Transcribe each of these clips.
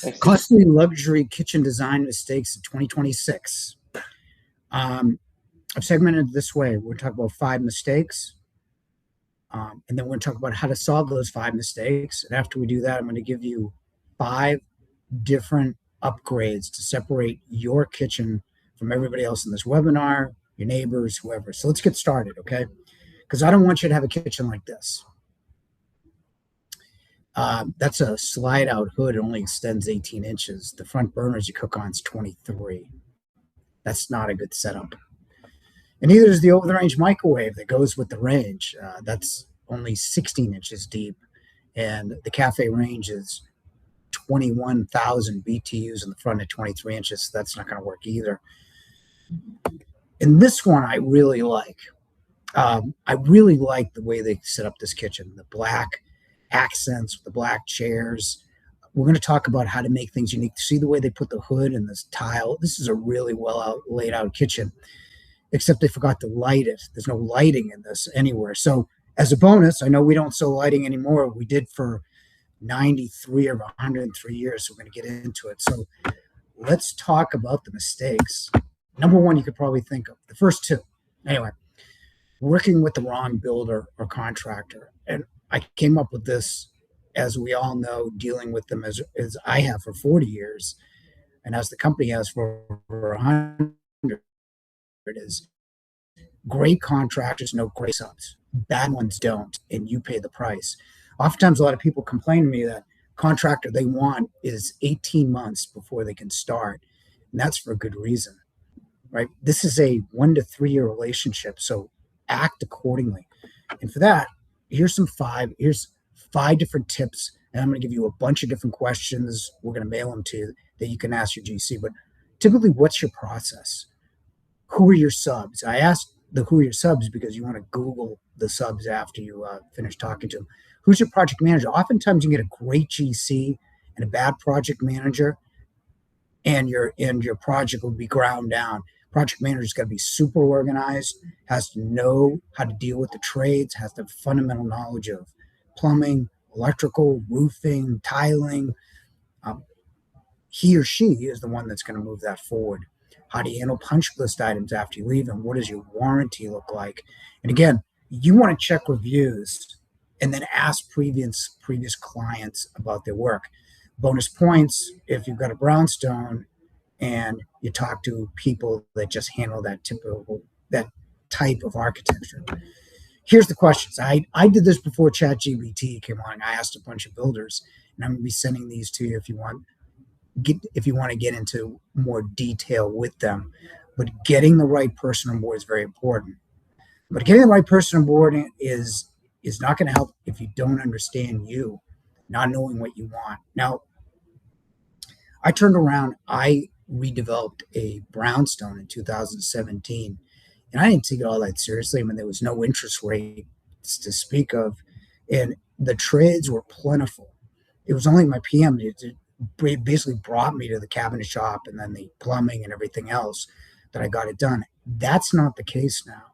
I see. Costly luxury kitchen design mistakes in 2026. I've segmented it this way. We're talking about 5 mistakes, and then we're going to talk about how to solve those 5 mistakes. And after we do that, I'm going to give you 5 different upgrades to separate your kitchen from everybody else in this webinar, your neighbors, whoever. So let's get started, okay? Because I don't want you to have a kitchen like this. That's a slide out hood. It only extends 18 inches. The front burners you cook on is 23. That's not a good setup. And neither is the over the range microwave that goes with the range. That's only 16 inches deep. And the cafe range is 21,000 BTUs in the front at 23 inches. So that's not going to work either. And this one I really like. I really like the way they set up this kitchen. The black accents, the black chairs. We're going to talk about how to make things unique. See the way they put the hood and this tile. This is a really well laid out kitchen, except they forgot to light it. There's no lighting in this anywhere. So as a bonus, I know we don't sell lighting anymore. We did for 93 or 103 years. So we're going to get into it. So let's talk about the mistakes. Number one, you could probably think of the first two. Anyway, working with the wrong builder or contractor. And I came up with this, as we all know, dealing with them as I have for 40 years, and as the company has for over 100. It is great contractors know great subs. Bad ones don't, and you pay the price. Oftentimes, a lot of people complain to me that contractor they want is 18 months before they can start, and that's for a good reason, right? This is a 1 to 3 year relationship, so act accordingly. And for that, here's 5 different tips, and I'm going to give you a bunch of different questions. We're going to mail them to you that you can ask your GC. But typically, what's your process? Who are your subs? I asked the who are your subs because you want to Google the subs after you finish talking to them. Who's your project manager? Oftentimes, you get a great GC and a bad project manager, and your project will be ground down. Project manager's got to be super organized, has to know how to deal with the trades, has to have fundamental knowledge of plumbing, electrical, roofing, tiling. He or she is the one that's going to move that forward. How do you handle punch list items after you leave, and what does your warranty look like? And again, you want to check reviews and then ask previous clients about their work. Bonus points if you've got a brownstone and you talk to people that just handle that type of architecture. Here's the questions. I did this before ChatGPT came on. I asked a bunch of builders, and I'm going to be sending these to you if you want to get into more detail with them. But getting the right person on board is very important. But getting the right person on board is not going to help if you don't understand you, not knowing what you want. Now, I turned around. I redeveloped a brownstone in 2017, and I didn't take it all that seriously. I mean, there was no interest rates to speak of, and the trades were plentiful. It was only my PM that basically brought me to the cabinet shop and then the plumbing and everything else that I got it done. That's not the case now.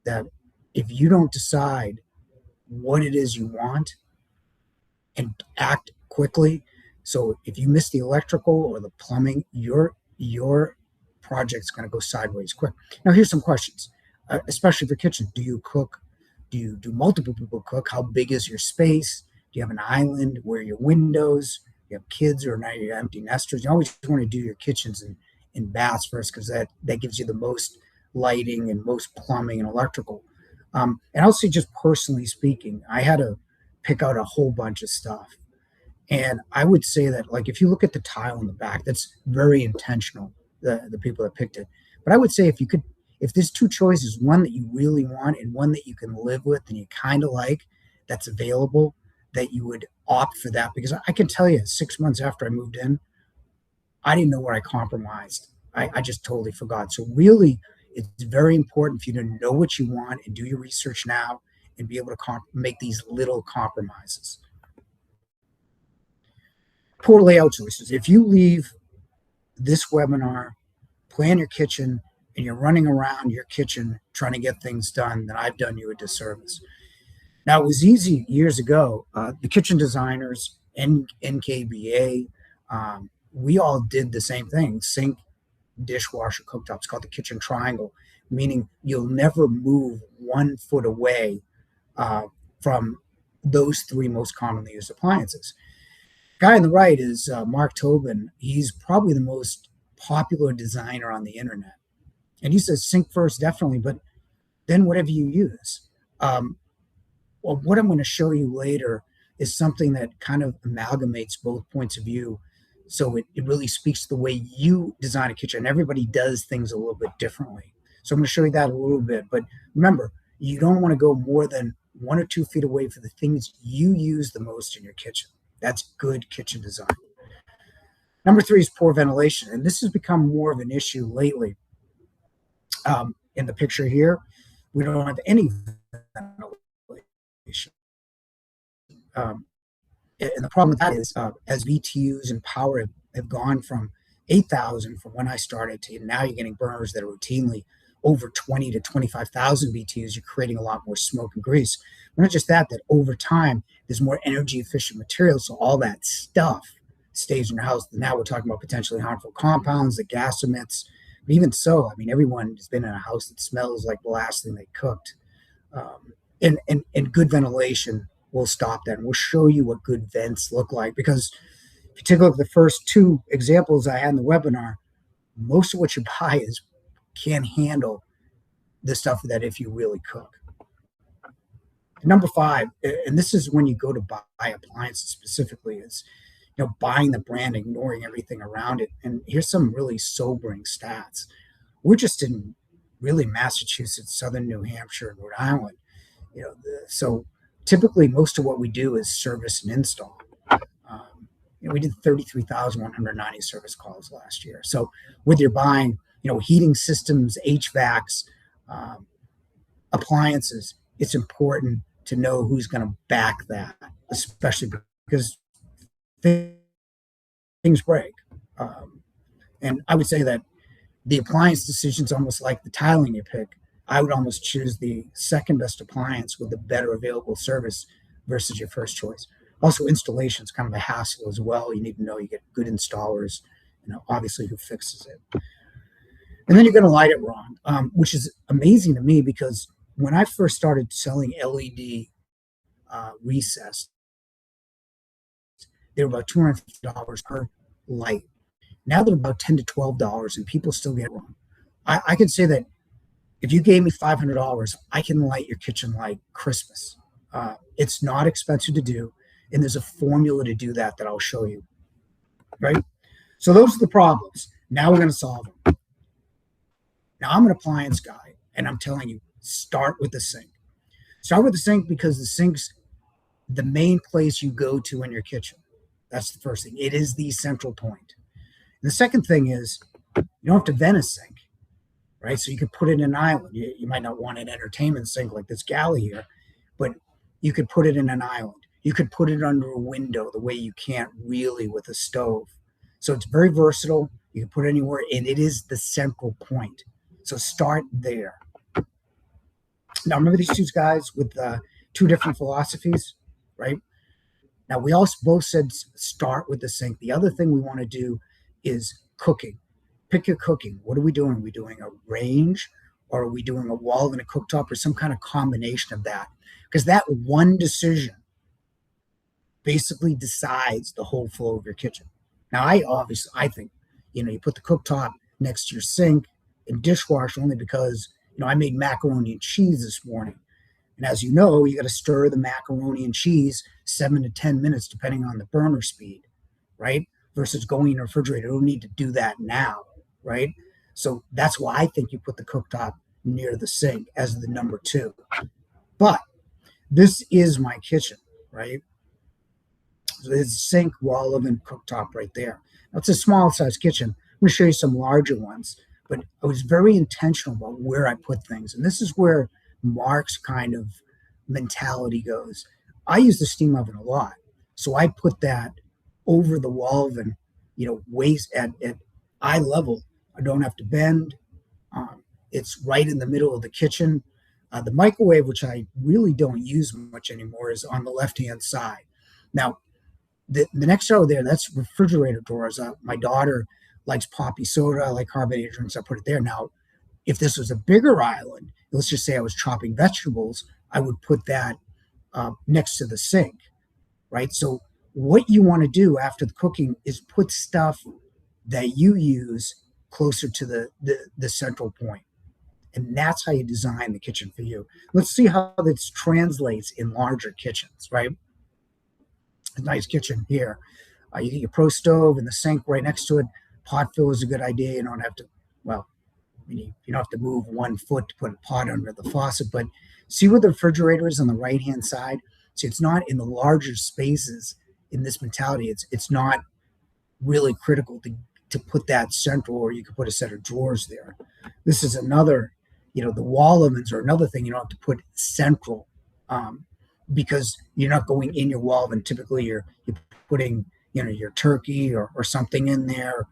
That if you don't decide what it is you want and act quickly, so if you miss the electrical or the plumbing, your project's going to go sideways quick. Now, here's some questions, especially for kitchen. Do you cook? Do multiple people cook? How big is your space? Do you have an island? Where are your windows? You have kids or now you're empty nesters. You always want to do your kitchens and baths first because that gives you the most lighting and most plumbing and electrical. And I'll say just personally speaking, I had to pick out a whole bunch of stuff. And I would say that, like, if you look at the tile in the back, that's very intentional, the people that picked it. But I would say if there's 2 choices, one that you really want and one that you can live with and you kind of like, that's available, that you would opt for that. Because I can tell you, 6 months after I moved in, I didn't know where I compromised. I just totally forgot. So really, it's very important for you to know what you want and do your research now and be able to make these little compromises. Poor layout choices. If you leave this webinar, plan your kitchen, and you're running around your kitchen trying to get things done, then I've done you a disservice. Now, it was easy years ago. The kitchen designers, NKBA, We all did the same thing: sink, dishwasher, cooktop. It's called the kitchen triangle, meaning you'll never move 1 foot away uh, from those three most commonly used appliances. Guy on the right is Mark Tobin. He's probably the most popular designer on the internet. And he says sink first, definitely, but then whatever you use. Um, well, what I'm going to show you later is something that kind of amalgamates both points of view. So it really speaks to the way you design a kitchen. Everybody does things a little bit differently. So I'm going to show you that a little bit. But remember, you don't want to go more than 1 or 2 feet away for the things you use the most in your kitchen. That's good kitchen design. Number three is poor ventilation. And this has become more of an issue lately. In the picture here, we don't have any ventilation. Um, and the problem with that is, as BTUs and power have gone from 8,000 from when I started to now, you're getting burners that are routinely over 20 to 25,000 BTUs. You're creating a lot more smoke and grease. But not just that, that over time, there's more energy efficient materials. So all that stuff stays in your house. Now we're talking about potentially harmful compounds, the gas emits. But even so, I mean, everyone has been in a house that smells like the last thing they cooked. And good ventilation will stop that. And we'll show you what good vents look like. Because if you take a look at the first two examples I had in the webinar, most of what you buy can't handle the stuff that if you really cook. Number five, and this is when you go to buy appliances specifically, is buying the brand, ignoring everything around it. And here's some really sobering stats. We're just in really Massachusetts, southern New Hampshire, and Rhode Island. So typically most of what we do is service and install. We did 33,190 service calls last year. So whether you're buying, heating systems, HVACs, appliances, it's important to know who's going to back that, especially because things break. And I would say that the appliance decision is almost like the tiling you pick. I would almost choose the second best appliance with the better available service versus your first choice. Also, installation is kind of a hassle as well. You need to know you get good installers, obviously who fixes it. And then you're going to light it wrong, which is amazing to me because when I first started selling LED recessed, they were about $250 per light. Now they're about $10 to $12, and people still get it wrong. I could say that if you gave me $500, I can light your kitchen like Christmas. It's not expensive to do, and there's a formula to do that I'll show you. Right? So those are the problems. Now we're going to solve them. Now I'm an appliance guy, and I'm telling you, start with the sink. Start with the sink because the sink's the main place you go to in your kitchen. That's the first thing. It is the central point. And the second thing is you don't have to vent a sink, right? So you could put it in an island. You might not want an entertainment sink like this galley here, but you could put it in an island. You could put it under a window the way you can't really with a stove. So it's very versatile. You can put it anywhere, and it is the central point. So start there. Now, remember these two guys with two different philosophies, right? Now, we also both said start with the sink. The other thing we want to do is cooking. Pick your cooking. What are we doing? Are we doing a range, or are we doing a wall and a cooktop, or some kind of combination of that? Because that one decision basically decides the whole flow of your kitchen. Now, I think, you put the cooktop next to your sink and dishwasher only because, I made macaroni and cheese this morning. And as you know, you got to stir the macaroni and cheese 7 to 10 minutes, depending on the burner speed, right? Versus going in the refrigerator. You don't need to do that now, right? So that's why I think you put the cooktop near the sink as the number two. But this is my kitchen, right? So there's sink, wall oven, cooktop right there. Now, it's a small size kitchen. I'm going to show you some larger ones, but I was very intentional about where I put things. And this is where Mark's kind of mentality goes. I use the steam oven a lot. So I put that over the wall oven, waist at eye level. I don't have to bend. It's right in the middle of the kitchen. The microwave, which I really don't use much anymore, is on the left-hand side. Now, The next row there, that's refrigerator drawers. My daughter likes poppy soda. I like carbonated drinks. I put it there. Now, if this was a bigger island, let's just say I was chopping vegetables, I would put that next to the sink, right? So what you want to do after the cooking is put stuff that you use closer to the central point. And that's how you design the kitchen for you. Let's see how this translates in larger kitchens, right? A nice kitchen here. You get your pro stove and the sink right next to it. Pot fill is a good idea. You don't have to, well, you don't have to move 1 foot to put a pot under the faucet, but see where the refrigerator is on the right hand side. So it's not in the larger spaces in this mentality. It's not really critical to put that central, or you could put a set of drawers there. This is another, the wall ovens are another thing you don't have to put central, because you're not going in your wall oven. Typically you're putting, your turkey or something in there,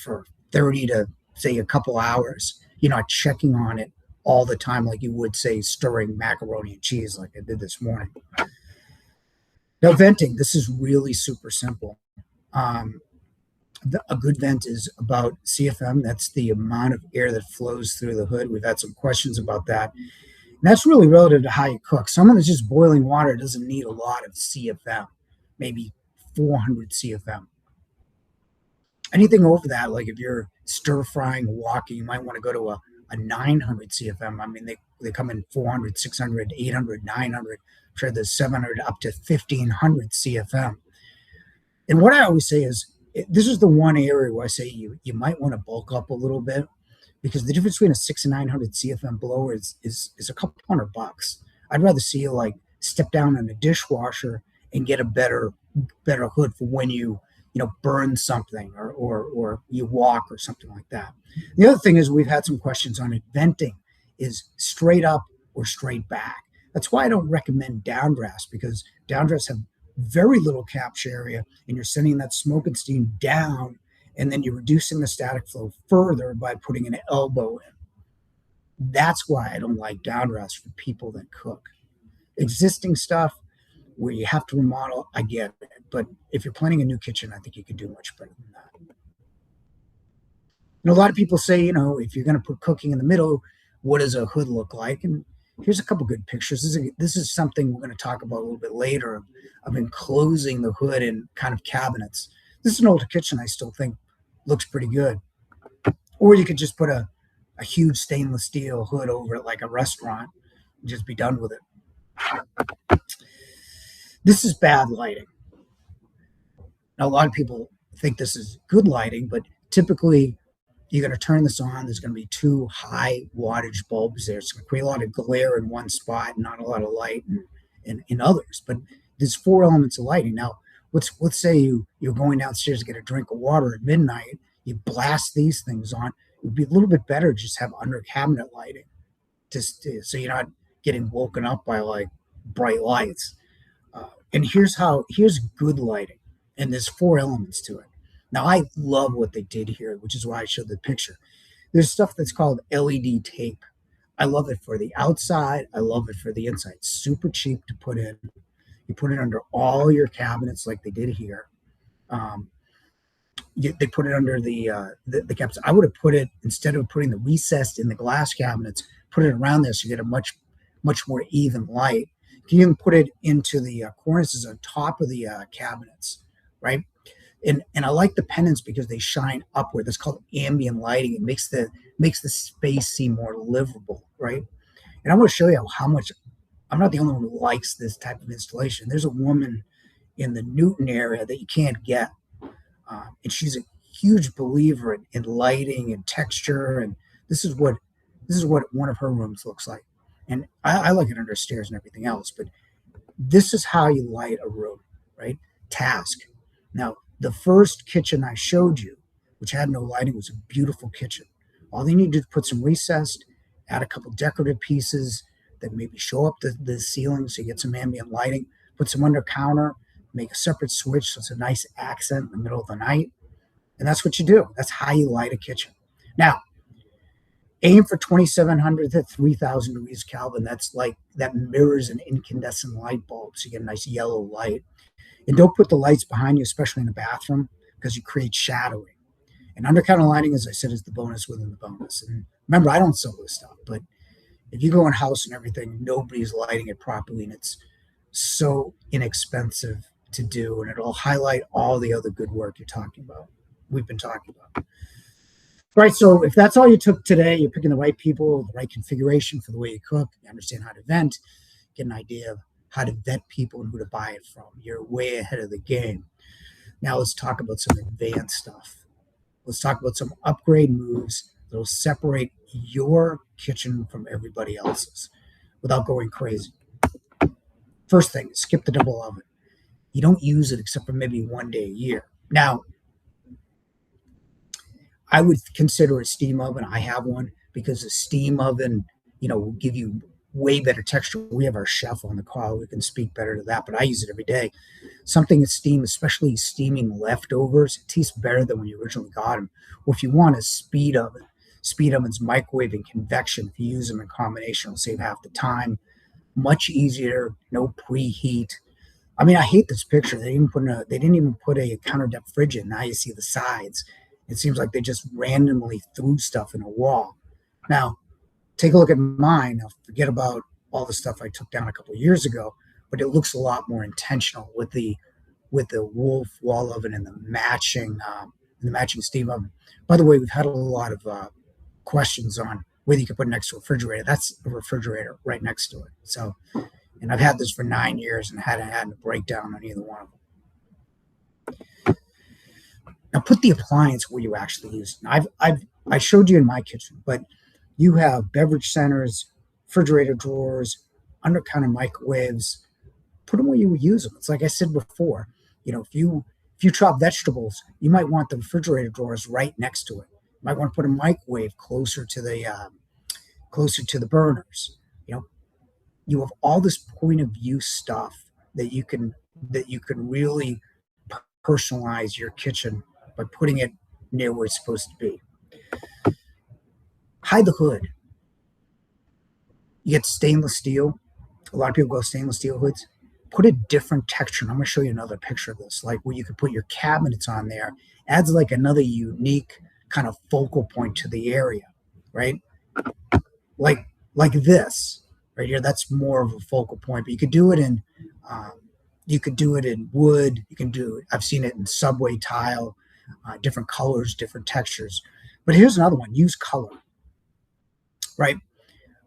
for 30 to say a couple hours. You're not checking on it all the time like you would, say, stirring macaroni and cheese like I did this morning. Now, venting, this is really super simple. A good vent is about CFM. That's the amount of air that flows through the hood. We've had some questions about that. And that's really relative to how you cook. Someone that's just boiling water doesn't need a lot of CFM, maybe 400 CFM. Anything over that, like if you're stir frying or walking, you might want to go to a 900 CFM. I mean, they come in 400, 600, 800, 900. I'm sure there's 700 up to 1500 CFM. And what I always say is, this is the one area where I say you might want to bulk up a little bit, because the difference between a 6 and 900 CFM blower is a couple $100. I'd rather see you like step down in a dishwasher and get a better hood for when you burn something or you walk or something like that. The other thing is, we've had some questions on it. Venting is straight up or straight back. That's why I don't recommend downdrafts, because downdrafts have very little capture area, and you're sending that smoke and steam down, and then you're reducing the static flow further by putting an elbow in. That's why I don't like downdrafts for people that cook. Existing stuff where you have to remodel, I get it. But if you're planning a new kitchen, I think you could do much better than that. A lot of people say, if you're going to put cooking in the middle, what does a hood look like? And here's a couple good pictures. This is something we're going to talk about a little bit later, of enclosing the hood in kind of cabinets. This is an older kitchen I still think looks pretty good. Or you could just put a huge stainless steel hood over it like a restaurant and just be done with it. This is bad lighting. Now, a lot of people think this is good lighting, but typically you're going to turn this on. There's going to be 2 high wattage bulbs there. It's going to create a lot of glare in one spot, not a lot of light in others. But there's 4 elements of lighting. Now, let's say you're going downstairs to get a drink of water at midnight. You blast these things on. It would be a little bit better to just have under cabinet lighting, so you're not getting woken up by like bright lights. And here's good lighting. And there's 4 elements to it. Now, I love what they did here, which is why I showed the picture. There's stuff that's called LED tape. I love it for the outside. I love it for the inside. It's super cheap to put in. You put it under all your cabinets like they did here. They put it under the cabinets. I would have put it, instead of putting the recessed in the glass cabinets, put it around there so you get a much more even light. You can even put it into the cornices on top of the cabinets, right? And I like the pendants because they shine upward. That's called ambient lighting. It makes the space seem more livable, right? And I want to show you how much. I'm not the only one who likes this type of installation. There's a woman in the Newton area that you can't get, and she's a huge believer in lighting and texture. And this is what one of her rooms looks like. And I like it under stairs and everything else. But this is how you light a room, right? Task. Now, the first kitchen I showed you, which had no lighting, was a beautiful kitchen. All you need to do is put some recessed, add a couple decorative pieces that maybe show up the ceiling so you get some ambient lighting, put some under counter, make a separate switch so it's a nice accent in the middle of the night. And that's what you do. That's how you light a kitchen. Now, aim for 2,700 to 3,000 degrees Kelvin. That mirrors an incandescent light bulb, so you get a nice yellow light. And don't put the lights behind you, especially in the bathroom, because you create shadowing. And undercounter lighting, as I said, is the bonus within the bonus. And remember, I don't sell this stuff, but if you go in house and everything, nobody's lighting it properly, and it's so inexpensive to do, and it'll highlight all the other good work you're talking about. We've been talking about. Right. So if that's all you took today, you're picking the right people, the right configuration for the way you cook, you understand how to vent, get an idea of how to vet people and who to buy it from. You're way ahead of the game. Now let's talk about some advanced stuff. Let's talk about some upgrade moves that'll separate your kitchen from everybody else's without going crazy. First thing, skip the double oven. You don't use it except for maybe one day a year. Now, I would consider a steam oven. I have one because a steam oven, will give you way better texture. We have our chef on the call who can speak better to that, but I use it every day. Something that's steam, especially steaming leftovers, it tastes better than when you originally got them. Well, if you want a speed ovens, microwave, and convection, if you use them in combination, it'll save half the time. Much easier, no preheat. I mean, I hate this picture. They didn't even put a counter depth fridge in. Now you see the sides. It seems like they just randomly threw stuff in a wall. Now, take a look at mine. Now, forget about all the stuff I took down a couple of years ago, but it looks a lot more intentional with the Wolf wall oven and the matching steam oven. By the way, we've had a lot of questions on whether you can put it next to a refrigerator. That's a refrigerator right next to it. So, and I've had this for 9 years and hadn't had a breakdown on either one of them. Now put the appliance where you actually use it. I showed you in my kitchen, but you have beverage centers, refrigerator drawers, under counter microwaves. Put them where you would use them. It's like I said before. If you chop vegetables, you might want the refrigerator drawers right next to it. You might want to put a microwave closer to the burners. You have all this point of view stuff that you can really personalize your kitchen by putting it near where it's supposed to be. Hide the hood. You get stainless steel. A lot of people go stainless steel hoods. Put a different texture. And I'm going to show you another picture of this, like where you could put your cabinets on there. Adds like another unique kind of focal point to the area, right? Like this right here. That's more of a focal point. But you could do it in wood. I've seen it in subway tile, different colors, different textures. But here's another one. Use color, right?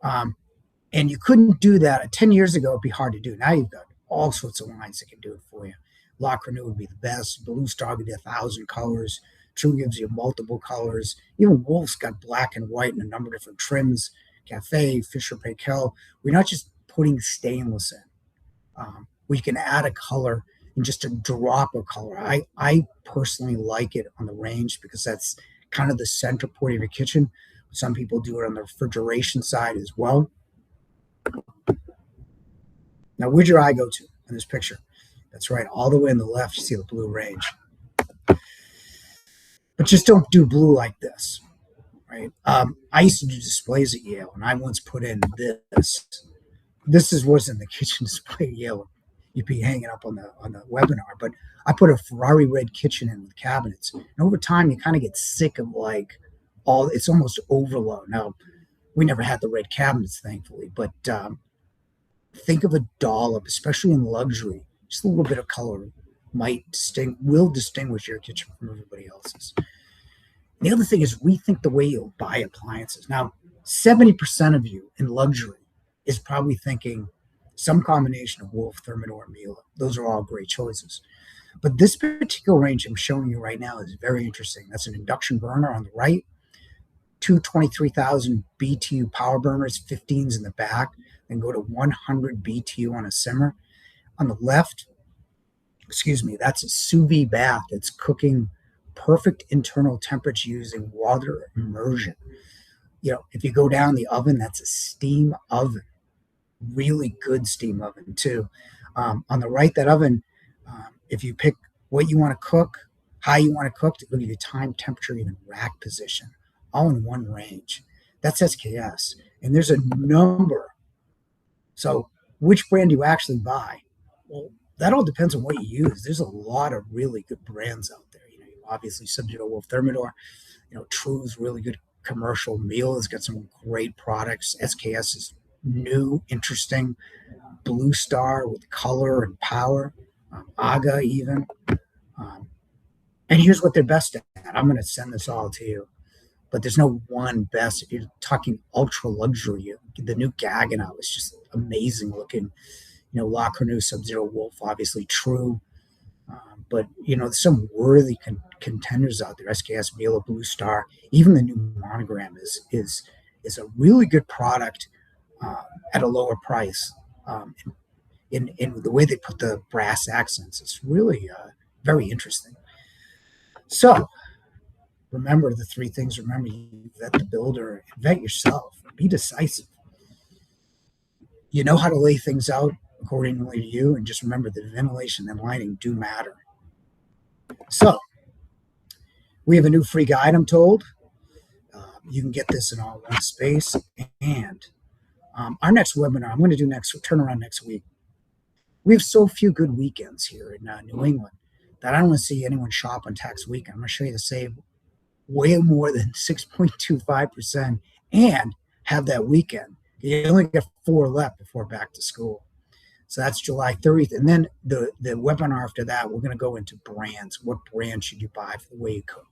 And you couldn't do that 10 years ago. It'd be hard to do. Now you've got all sorts of lines that can do it for you. La Crenu would be the best. Blue Star would be 1,000 colors. True gives you multiple colors. Even Wolf's got black and white and a number of different trims. Cafe, Fisher Paykel. We're not just putting stainless in. We can add a color and just a drop of color. I personally like it on the range because that's kind of the center point of your kitchen. Some people do it on the refrigeration side as well. Now, where'd your eye go to in this picture? That's right, all the way on the left, you see the blue range. But just don't do blue like this, right? I used to do displays at Yale, and I once put in this. This was in the kitchen display at Yale. You'd be hanging up on the webinar, but I put a Ferrari red kitchen in with cabinets, and over time you kind of get sick of it's almost overload. Now, we never had the red cabinets, thankfully, but think of a dollop, especially in luxury. Just a little bit of color will distinguish your kitchen from everybody else's. And the other thing is rethink the way you'll buy appliances. Now, 70% of you in luxury is probably thinking some combination of Wolf, Thermador, Miele. Those are all great choices. But this particular range I'm showing you right now is very interesting. That's an induction burner on the right, two 23,000 BTU power burners, 15s in the back, then go to 100 BTU on a simmer. On the left, that's a sous vide bath that's cooking perfect internal temperature using water immersion. If you go down the oven, that's a steam oven. Really good steam oven too. On the right, that oven, if you pick what you want to cook, how you want to cook, it'll give you time, temperature, even rack position, all in one range. That's SKS. And there's a number. So which brand do you actually buy? Well, That all depends on what you use. There's a lot of really good brands out there. Obviously Sub-Zero Wolf Thermidor. True's really good commercial. Meal has got some great products. SKS is new, interesting. Blue Star with color and power. Aga even. Um, and here's what they're best at. I'm going to send this all to you, but there's no one best. If you're talking ultra luxury, the new Gaggenau is just amazing looking. La Cornue, Sub-Zero Wolf, obviously True. But there's some worthy contenders out there. SKS, Miele, Blue Star, even the new Monogram is a really good product at a lower price. In the way they put the brass accents, it's really very interesting. So remember the three things. Remember, you vet the builder, vet yourself, be decisive. You know how to lay things out accordingly to you, and just remember that ventilation and lighting do matter. So we have a new free guide, I'm told. You can get this in all one space. And our next webinar, I'm going to do turnaround next week. We have so few good weekends here in New England that I don't want to see anyone shop on tax weekend. I'm going to show you to save way more than 6.25% and have that weekend. You only get 4 left before back to school. So that's July 30th. And then the webinar after that, we're going to go into brands. What brand should you buy for the way you cook?